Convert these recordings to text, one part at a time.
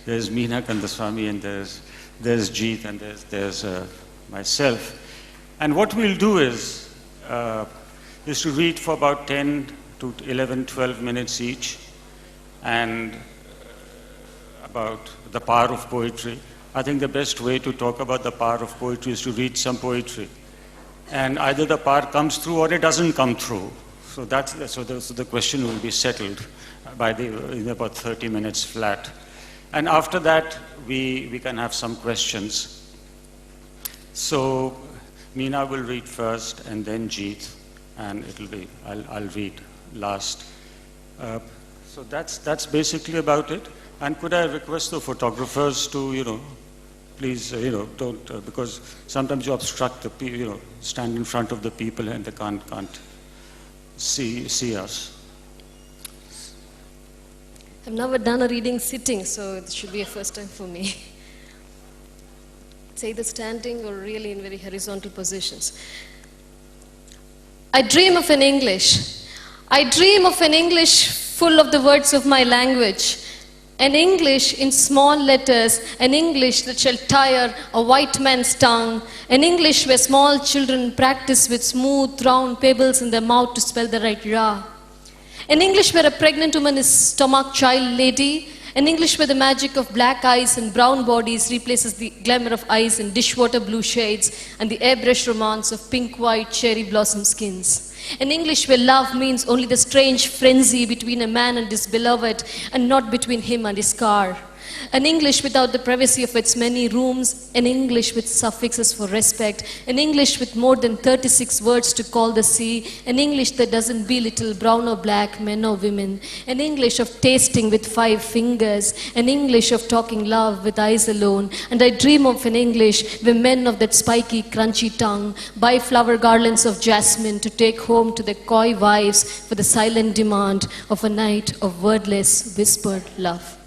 There's Meena Kandaswamy, and there's Jeet, and there's myself. And what we'll do is to read for about 10 to 11, 12 minutes each, and about the power of poetry. I think the best way to talk about the power of poetry is to read some poetry. And either the power comes through or it doesn't come through. So the question will be settled in about 30 minutes flat. And after that, we can have some questions. So Meena will read first, and then Jeet, and I'll read last. So that's basically about it. And could I request the photographers to, please, don't, because sometimes you obstruct the people, stand in front of the people and they can't see us. I've never done a reading sitting, so it should be a first time for me. It's either standing or really in very horizontal positions. I dream of an English. I dream of an English full of the words of my language. An English in small letters, an English that shall tire a white man's tongue, an English where small children practice with smooth, round pebbles in their mouth to spell the right ra. An English where a pregnant woman is stomach child lady, an English where the magic of black eyes and brown bodies replaces the glamour of eyes in dishwater blue shades and the airbrush romance of pink-white cherry blossom skins. An English where love means only the strange frenzy between a man and his beloved and not between him and his car. An English without the privacy of its many rooms, an English with suffixes for respect, an English with more than 36 words to call the sea, an English that doesn't belittle brown or black, men or women, an English of tasting with 5 fingers, an English of talking love with eyes alone, and I dream of an English where men of that spiky, crunchy tongue buy flower garlands of jasmine to take home to their coy wives for the silent demand of a night of wordless, whispered love.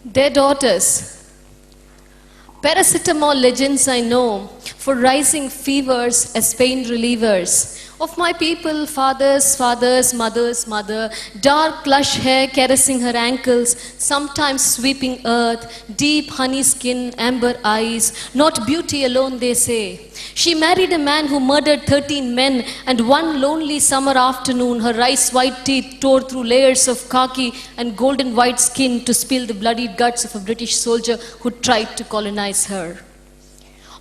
Their daughters. Paracetamol legends I know, for rising fevers as pain relievers. Of my people, fathers, mother's mother, dark lush hair caressing her ankles, sometimes sweeping earth, deep honey skin, amber eyes, not beauty alone they say. She married a man who murdered 13 men, and one lonely summer afternoon her rice white teeth tore through layers of khaki and golden white skin to spill the bloodied guts of a British soldier who tried to colonize her.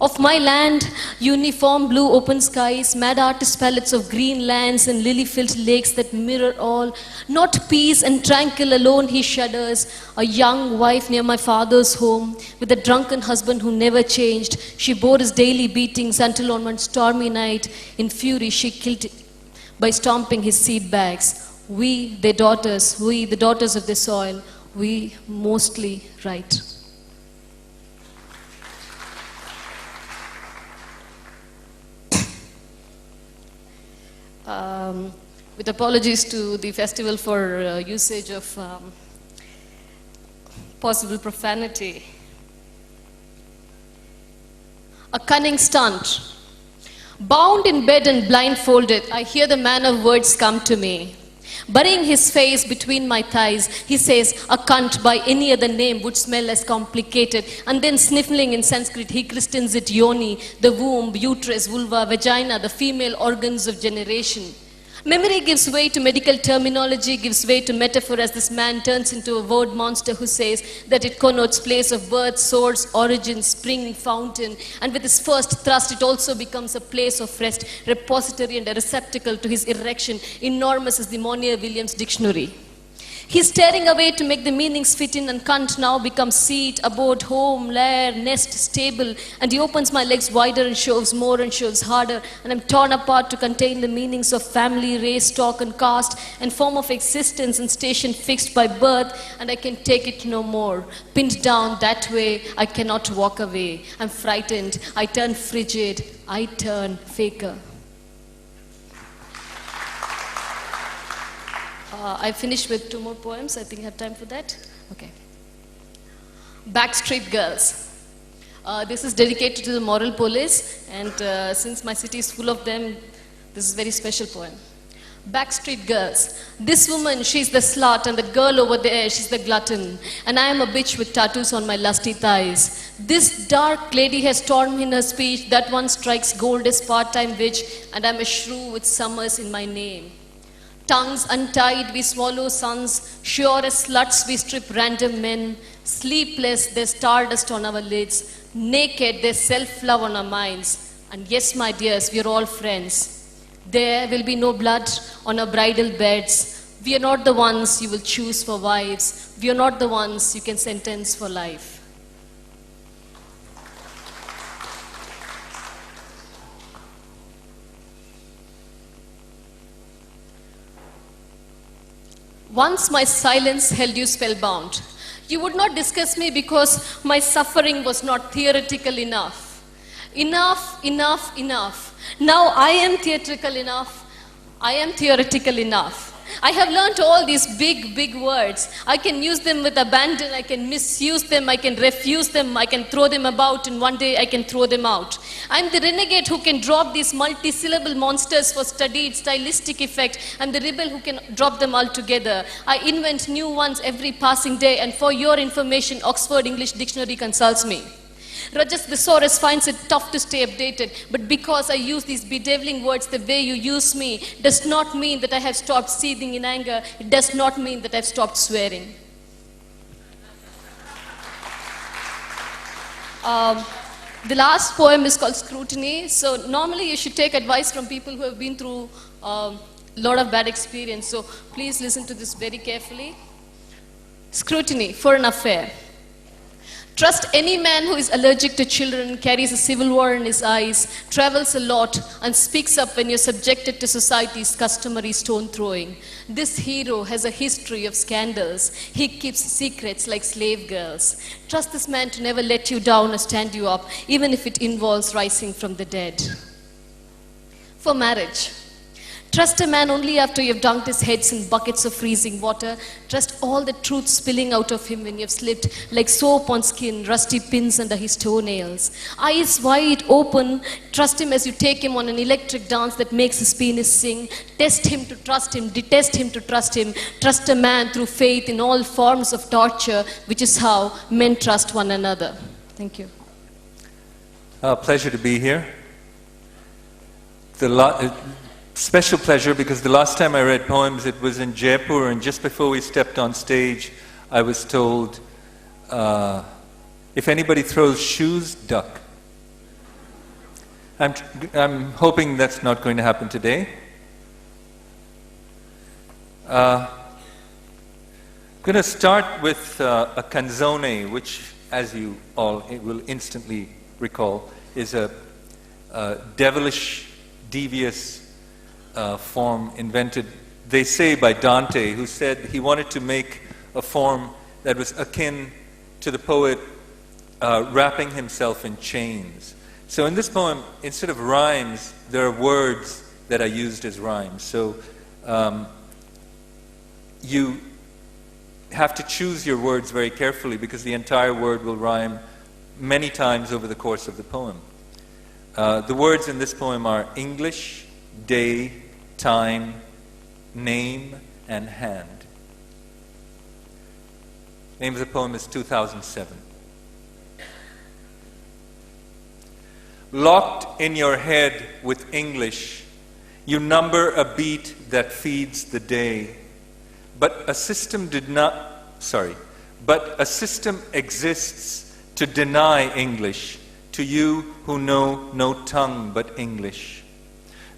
Of my land, uniform blue open skies, mad artist palettes of green lands and lily-filled lakes that mirror all. Not peace and tranquil alone he shudders. A young wife near my father's home, with a drunken husband who never changed. She bore his daily beatings until on one stormy night, in fury she killed him by stomping his seed bags. We, the daughters of the soil, we mostly right. With apologies to the festival for usage of possible profanity. A cunning stunt. Bound in bed and blindfolded, I hear the man of words come to me. Burying his face between my thighs, he says, a cunt by any other name would smell less complicated. And then sniffling in Sanskrit, he christens it yoni, the womb, uterus, vulva, vagina, the female organs of generation. Memory gives way to medical terminology, gives way to metaphor as this man turns into a word monster who says that it connotes place of birth, source, origin, spring, fountain. And with his first thrust, it also becomes a place of rest, repository and a receptacle to his erection, enormous as the Monier-Williams dictionary. He's staring away to make the meanings fit in, and cunt now becomes seat, abode, home, lair, nest, stable. And he opens my legs wider and shoves more and shoves harder. And I'm torn apart to contain the meanings of family, race, stock and caste, and form of existence and station fixed by birth. And I can take it no more. Pinned down that way, I cannot walk away. I'm frightened. I turn frigid. I turn faker. I finished with 2 more poems. I think I have time for that. Okay. Backstreet Girls. This is dedicated to the moral police, and since my city is full of them, this is a very special poem. Backstreet Girls. This woman, she's the slut, and the girl over there, she's the glutton. And I am a bitch with tattoos on my lusty thighs. This dark lady has stormed in her speech. That one strikes gold as part-time witch, and I'm a shrew with summers in my name. Tongues untied, we swallow suns. Sure as sluts, we strip random men. Sleepless, there's stardust on our lids. Naked, there's self-love on our minds. And yes, my dears, we're all friends. There will be no blood on our bridal beds. We are not the ones you will choose for wives. We are not the ones you can sentence for life. Once my silence held you spellbound. You would not discuss me because my suffering was not theoretical enough. Enough, enough, enough. Now I am theatrical enough. I am theoretical enough. I have learned all these big, big words. I can use them with abandon. I can misuse them. I can refuse them. I can throw them about, and one day I can throw them out. I'm the renegade who can drop these multi-syllable monsters for studied stylistic effect. I'm the rebel who can drop them all together. I invent new ones every passing day, and for your information, Oxford English Dictionary consults me. Rajas Thesaurus finds it tough to stay updated, but because I use these bedeviling words the way you use me, does not mean that I have stopped seething in anger. It does not mean that I've stopped swearing. The last poem is called Scrutiny. So normally you should take advice from people who have been through a lot of bad experience. So please listen to this very carefully. Scrutiny for an affair. Trust any man who is allergic to children, carries a civil war in his eyes, travels a lot, and speaks up when you're subjected to society's customary stone throwing. This hero has a history of scandals. He keeps secrets like slave girls. Trust this man to never let you down or stand you up, even if it involves rising from the dead. For marriage. Trust a man only after you've dunked his heads in buckets of freezing water. Trust all the truth spilling out of him when you've slipped like soap on skin, rusty pins under his toenails. Eyes wide open, trust him as you take him on an electric dance that makes his penis sing. Test him to trust him, detest him to trust him. Trust a man through faith in all forms of torture, which is how men trust one another. Thank you. Pleasure to be here. Special pleasure because the last time I read poems it was in Jaipur, and just before we stepped on stage I was told, if anybody throws shoes, duck. I'm hoping that's not going to happen today. I'm going to start with a Canzone, which, as you all will instantly recall, is a devilish, devious form invented, they say, by Dante, who said he wanted to make a form that was akin to the poet wrapping himself in chains. So in this poem, instead of rhymes, there are words that are used as rhymes. So you have to choose your words very carefully because the entire word will rhyme many times over the course of the poem. The words in this poem are English, day, time, name, and hand. Name of the poem is 2007. Locked in your head with English, you number a beat that feeds the day. But a system exists to deny English to you who know no tongue but English.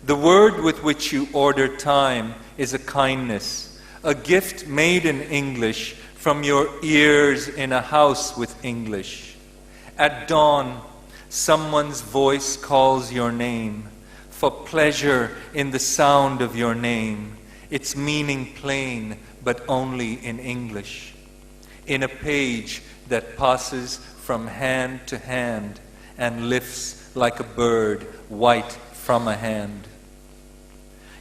The word with which you order time is a kindness, a gift made in English from your ears in a house with English. At dawn, someone's voice calls your name, for pleasure in the sound of your name, its meaning plain but only in English. In a page that passes from hand to hand and lifts like a bird white from a hand.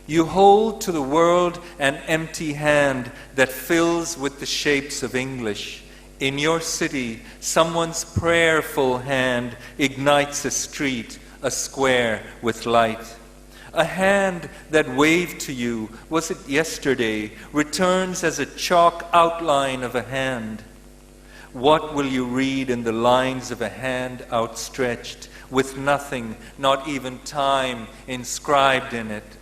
You hold to the world an empty hand that fills with the shapes of English. In your city, someone's prayerful hand ignites a street, a square with light. A hand that waved to you, was it yesterday, returns as a chalk outline of a hand. What will you read in the lines of a hand outstretched, with nothing, not even time, inscribed in it?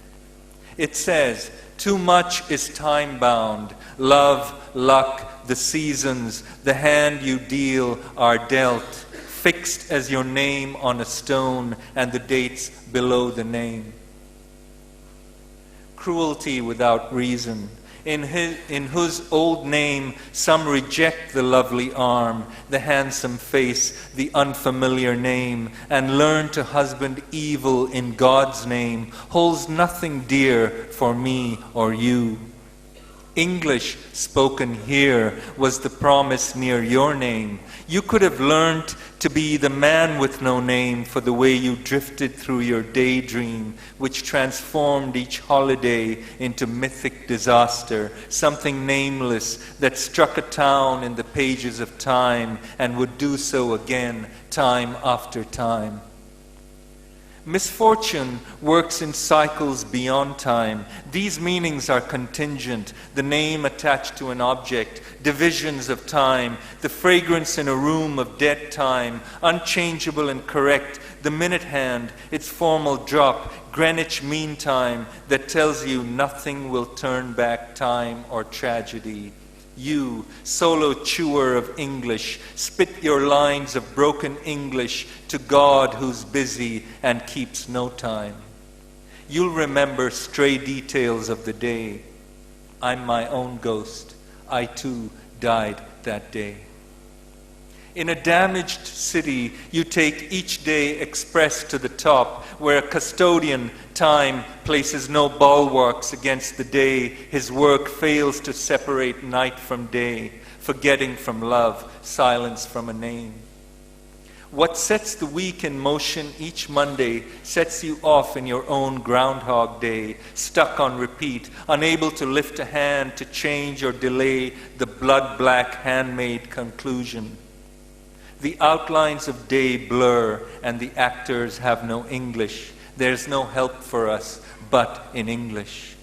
It says, too much is time-bound. Love, luck, the seasons, the hand you deal are dealt, fixed as your name on a stone and the dates below the name. Cruelty without reason, in whose old name some reject the lovely arm, the handsome face, the unfamiliar name, and learn to husband evil in God's name, holds nothing dear for me or you. English spoken here was the promise near your name. You could have learned to be the man with no name for the way you drifted through your daydream, which transformed each holiday into mythic disaster, something nameless that struck a town in the pages of time and would do so again, time after time. Misfortune works in cycles beyond time. These meanings are contingent, the name attached to an object, divisions of time, the fragrance in a room of dead time, unchangeable and correct, the minute hand, its formal drop, Greenwich Mean Time that tells you nothing will turn back time or tragedy. You, solo chewer of English, spit your lines of broken English to God who's busy and keeps no time. You'll remember stray details of the day. I'm my own ghost. I too died that day. In a damaged city, you take each day express to the top, where a custodian, time, places no bulwarks against the day. His work fails to separate night from day, forgetting from love, silence from a name. What sets the week in motion each Monday sets you off in your own Groundhog Day, stuck on repeat, unable to lift a hand to change or delay the blood-black handmade conclusion. The outlines of day blur and the actors have no English. There's no help for us but in English.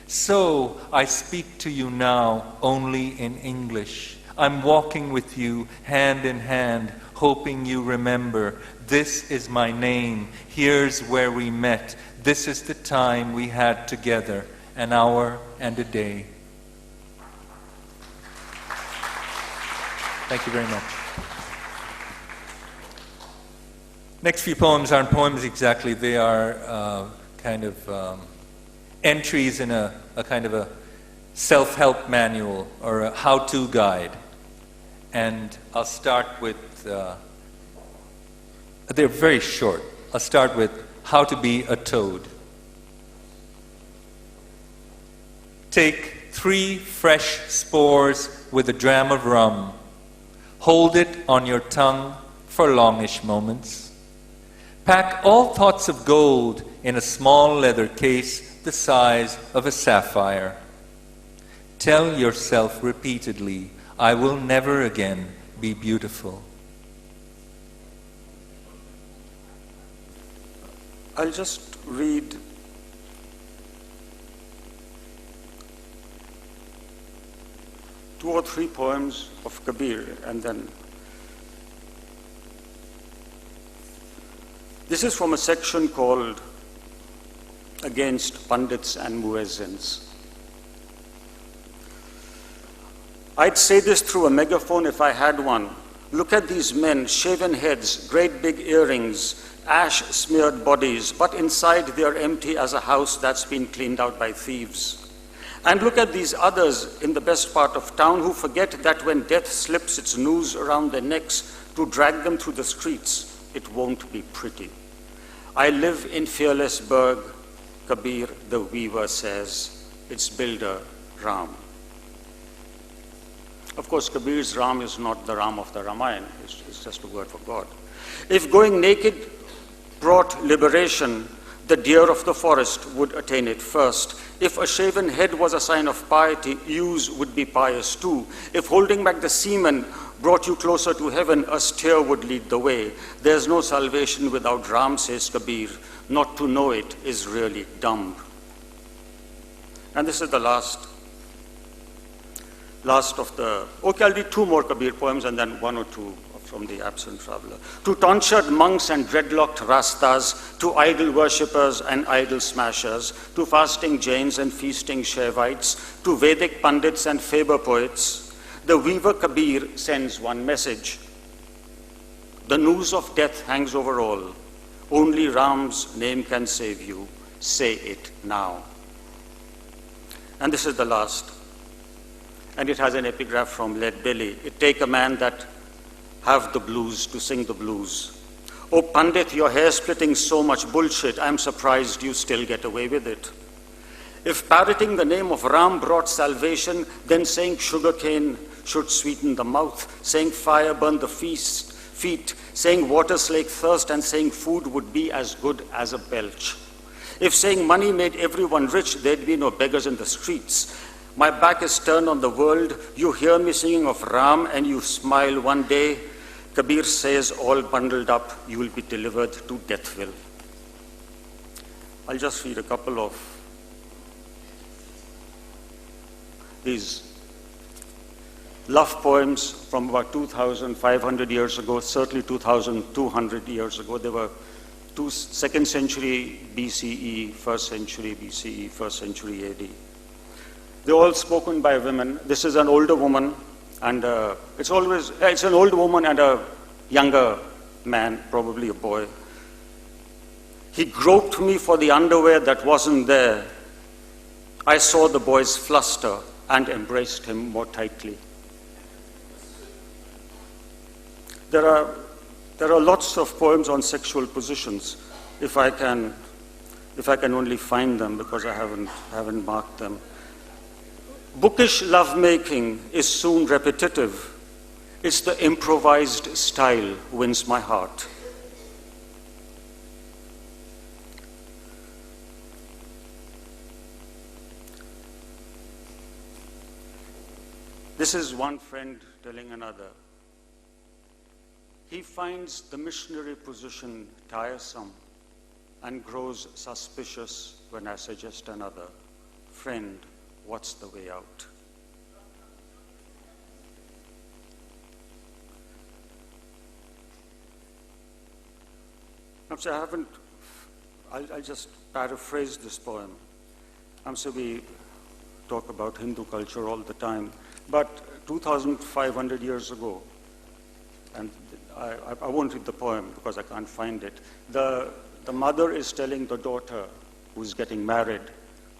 So I speak to you now only in English. I'm walking with you hand in hand, hoping you remember. This is my name. Here's where we met. This is the time we had together, an hour and a day. Thank you very much. Next few poems aren't poems exactly. They are entries in a kind of a self-help manual or a how-to guide. And I'll start with, they're very short. I'll start with how to be a toad. Take 3 fresh spores with a dram of rum. Hold it on your tongue for longish moments. Pack all thoughts of gold in a small leather case the size of a sapphire. Tell yourself repeatedly, I will never again be beautiful. I'll just read two or three poems of Kabir and then this is from a section called Against Pandits and Muezzins. I'd say this through a megaphone if I had one. Look at these men, shaven heads, great big earrings, ash-smeared bodies, but inside they're empty as a house that's been cleaned out by thieves. And look at these others in the best part of town who forget that when death slips its noose around their necks to drag them through the streets, it won't be pretty. I live in fearless Berg, Kabir the weaver says, its builder Ram. Of course, Kabir's Ram is not the Ram of the Ramayana, it's just a word for God. If going naked brought liberation, the deer of the forest would attain it first. If a shaven head was a sign of piety, ewes would be pious too. If holding back the semen brought you closer to heaven, a steer would lead the way. There's no salvation without Ram, says Kabir. Not to know it is really dumb. And this is the last of the... Okay, I'll read two more Kabir poems and then one or two from the Absent Traveler. To tonsured monks and dreadlocked Rastas, to idol worshippers and idol smashers, to fasting Jains and feasting Shaivites, to Vedic Pandits and Faber poets, the weaver Kabir sends one message. The noose of death hangs over all. Only Ram's name can save you. Say it now. And this is the last. And it has an epigraph from Lead Belly. It take a man that have the blues to sing the blues. Oh Pandit, your hair-splitting so much bullshit, I'm surprised you still get away with it. If parroting the name of Ram brought salvation, then saying sugarcane should sweeten the mouth, saying fire burn the feet, saying water slake thirst, and saying food would be as good as a belch. If saying money made everyone rich, there'd be no beggars in the streets. My back is turned on the world. You hear me singing of Ram and you smile one day. Kabir says, all bundled up, you will be delivered to Deathville. I'll just read a couple of these love poems from about 2,500 years ago, certainly 2,200 years ago. They were 2nd century BCE, 1st century BCE, 1st century AD. They're all spoken by women. This is an older woman, and it's an old woman and a younger man, probably a boy. He groped me for the underwear that wasn't there. I saw the boy's fluster and embraced him more tightly. There are lots of poems on sexual positions, if I can only find them, because I haven't marked them. Bookish lovemaking is soon repetitive. It's the improvised style wins my heart. This is one friend telling another. He finds the missionary position tiresome and grows suspicious when I suggest another. Friend, what's the way out? I'll just paraphrase this poem. So we talk about Hindu culture all the time, but 2,500 years ago, and I won't read the poem because I can't find it. The mother is telling the daughter who's getting married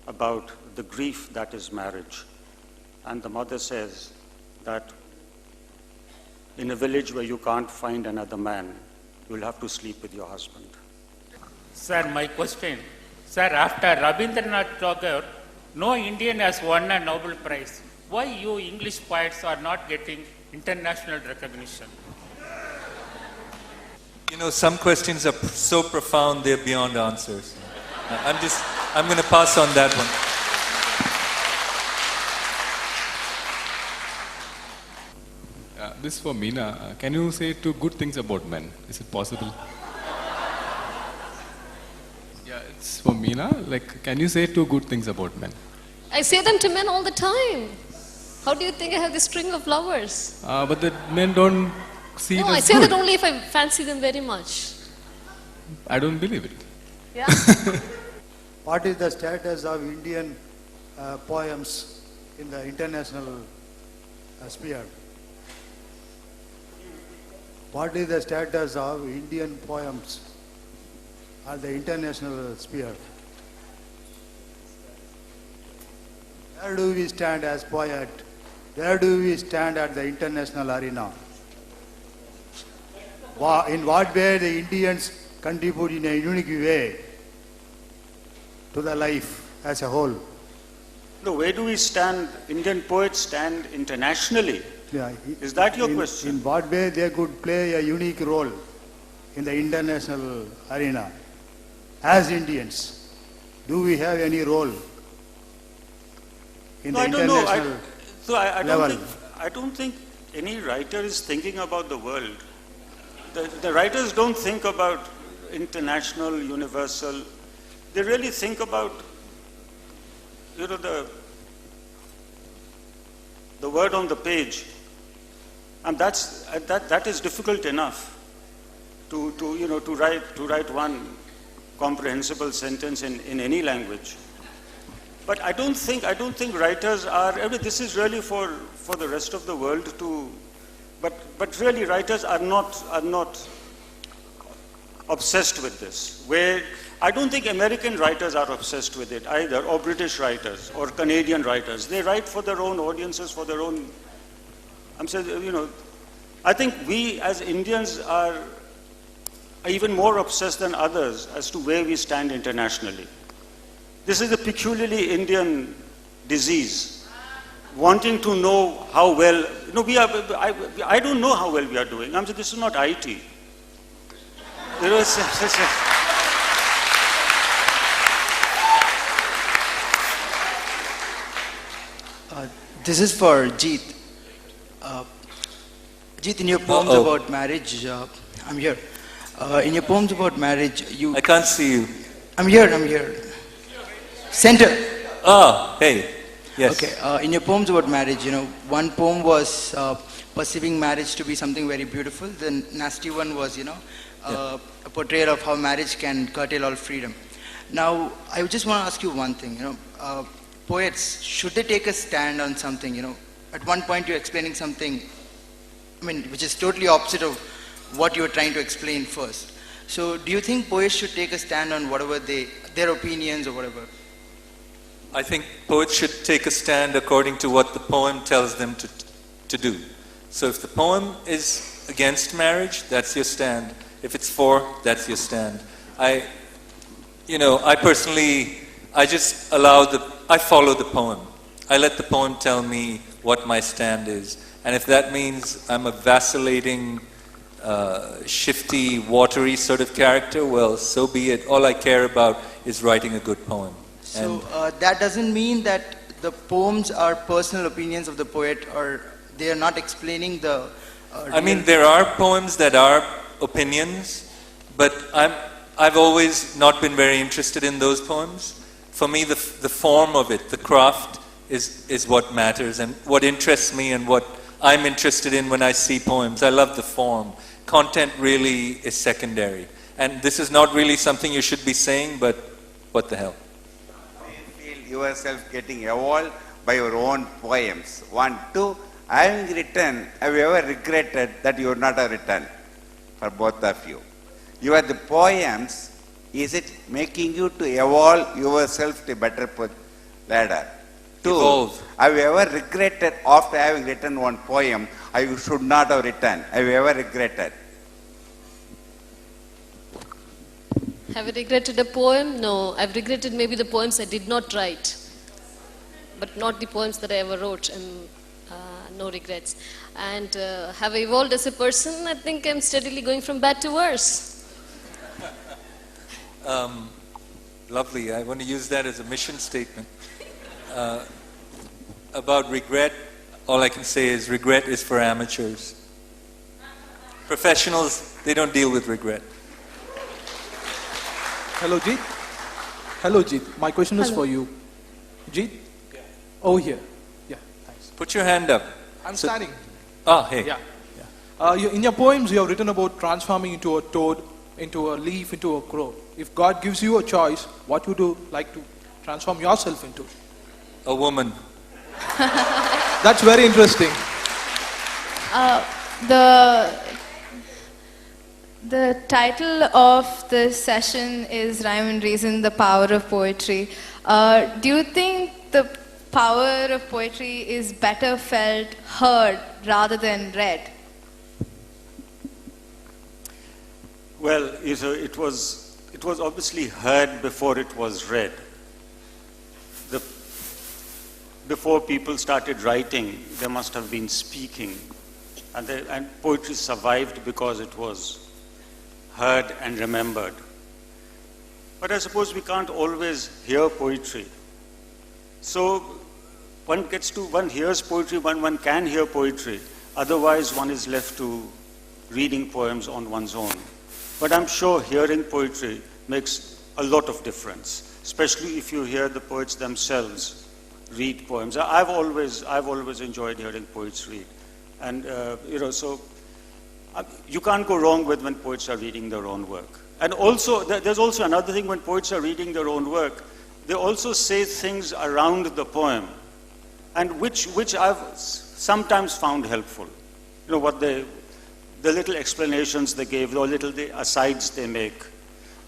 about the grief that is marriage. And the mother says that in a village where you can't find another man, you'll have to sleep with your husband. Sir, my question. Sir, after Rabindranath Tagore, no Indian has won a Nobel Prize. Why you English poets are not getting international recognition? You know, some questions are so profound they're beyond answers. I'm going to pass on that one. This is for Meena. Can you say two good things about men? Is it possible? Yeah, it's for Meena. Like, can you say two good things about men? I say them to men all the time. How do you think I have this string of flowers? But the men don't see it as I say good. that only if I fancy them very much. I don't believe it. Yeah. What is the status of Indian poems in the international sphere? What is the status of Indian poems at the international sphere? Where do we stand as poet? Where do we stand at the international arena? In what way the Indians contribute in a unique way to the life as a whole? No, where do we stand? Indian poets stand internationally. Yeah, Is that your question? In what way they could play a unique role in the international arena? As Indians, do we have any role in the international level? I don't think any writer is thinking about the world, the writers don't think about international, universal. They really think about, the word on the page. And that is difficult enough to write one comprehensible sentence in any language. But I don't think writers are. This is really for the rest of the world to. But really, writers are not obsessed with this. Where I don't think American writers are obsessed with it either, or British writers, or Canadian writers. They write for their own audiences, for their own. I'm saying, I think we as Indians are even more obsessed than others as to where we stand internationally. This is a peculiarly Indian disease, wanting to know how well, I don't know how well we are doing. I'm saying this is not IT. This is for Jeet. Jeet, in your poems about marriage, I'm here. In your poems about marriage, I can't see you. I'm here. Center. Oh, hey. Yes. Okay. In your poems about marriage, one poem was perceiving marriage to be something very beautiful. The nasty one was, a portrayal of how marriage can curtail all freedom. Now, I just want to ask you one thing. Poets, should they take a stand on something? At one point you're explaining something, which is totally opposite of what you were trying to explain first. So, do you think poets should take a stand on whatever their opinions or whatever? I think poets should take a stand according to what the poem tells them to do. So if the poem is against marriage, that's your stand. If it's for, that's your stand. I personally, I follow the poem. I let the poem tell me what my stand is. And if that means I'm a vacillating, shifty, watery sort of character, well, so be it. All I care about is writing a good poem. So that doesn't mean that the poems are personal opinions of the poet, or they are not explaining the... there are poems that are opinions, but I've always not been very interested in those poems. For me, the form of it, the craft, is what matters, and what interests me and what I'm interested in when I see poems. I love the form. Content really is secondary. And this is not really something you should be saying, but what the hell? Yourself getting evolved by your own poems. 1, 2, having written, have you ever regretted that you would not have written? For both of you. You are the poems, is it making you to evolve yourself to a better ladder? 2, evolve. Have you ever regretted after having written one poem, I should not have written? Have you ever regretted? Have I regretted a poem? No. I've regretted maybe the poems I did not write, but not the poems that I ever wrote, and no regrets. And have I evolved as a person? I think I'm steadily going from bad to worse. Lovely. I want to use that as a mission statement. About regret, all I can say is regret is for amateurs. Professionals, they don't deal with regret. Hello, Jeet. Hello, Jeet. My question is for you. Jeet? Yeah. Oh, here. Yeah, thanks. Put your hand up. I'm standing. Hey. Yeah. In your poems, you have written about transforming into a toad, into a leaf, into a crow. If God gives you a choice, what would you like to transform yourself into? A woman. That's very interesting. The title of this session is Rhyme and Reason, the Power of Poetry. Do you think the power of poetry is better felt, heard, rather than read? Well, it was obviously heard before it was read. Before people started writing, there must have been speaking, and poetry survived because it was heard and remembered. But I suppose we can't always hear poetry. So one hears poetry, one can hear poetry. Otherwise, one is left to reading poems on one's own. But I'm sure hearing poetry makes a lot of difference, especially if you hear the poets themselves read poems. I've always enjoyed hearing poets read. And, so you can't go wrong with when poets are reading their own work. And also, there's also another thing when poets are reading their own work, they also say things around the poem, and which I've sometimes found helpful. What the little explanations they gave, the asides they make.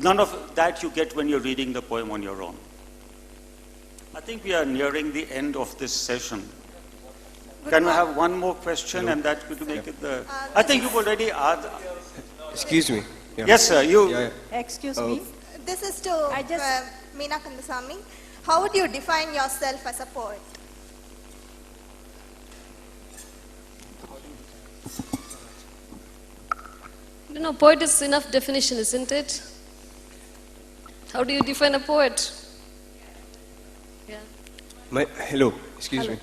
None of that you get when you're reading the poem on your own. I think we are nearing the end of this session. Can we have one more question, and that could make it the... I think you've already asked... Excuse me. Yeah. Yes, sir. Excuse me. This is to Meena Kandasamy. How would you define yourself as a poet? Poet is enough definition, isn't it? How do you define a poet? Yeah. Hello, excuse me.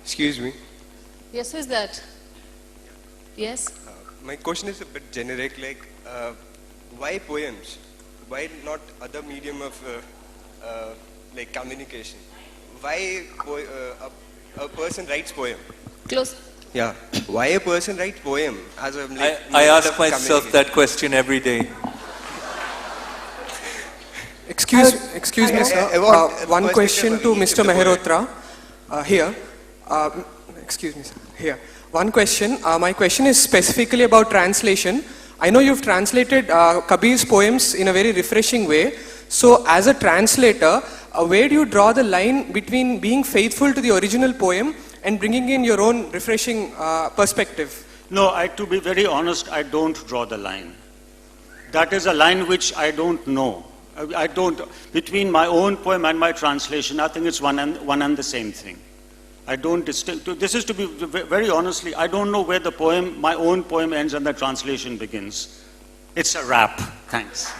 Excuse me. Yes, who is that? Yes? My question is a bit generic, why poems? Why not other medium of communication? Why a person writes poem? Close. Yeah. Why a person writes poem as a I ask myself that question every day. Excuse me, sir. One question to Mr. Mehrotra here. Excuse me, sir. Here. One question. My question is specifically about translation. I know you've translated Kabir's poems in a very refreshing way. So, as a translator, where do you draw the line between being faithful to the original poem and bringing in your own refreshing perspective? No, to be very honest, I don't draw the line. That is a line which I don't know. Between my own poem and my translation, I think it's one and the same thing. I don't distinguish. This is to be very honestly, I don't know where my own poem ends and the translation begins. It's a wrap. Thanks.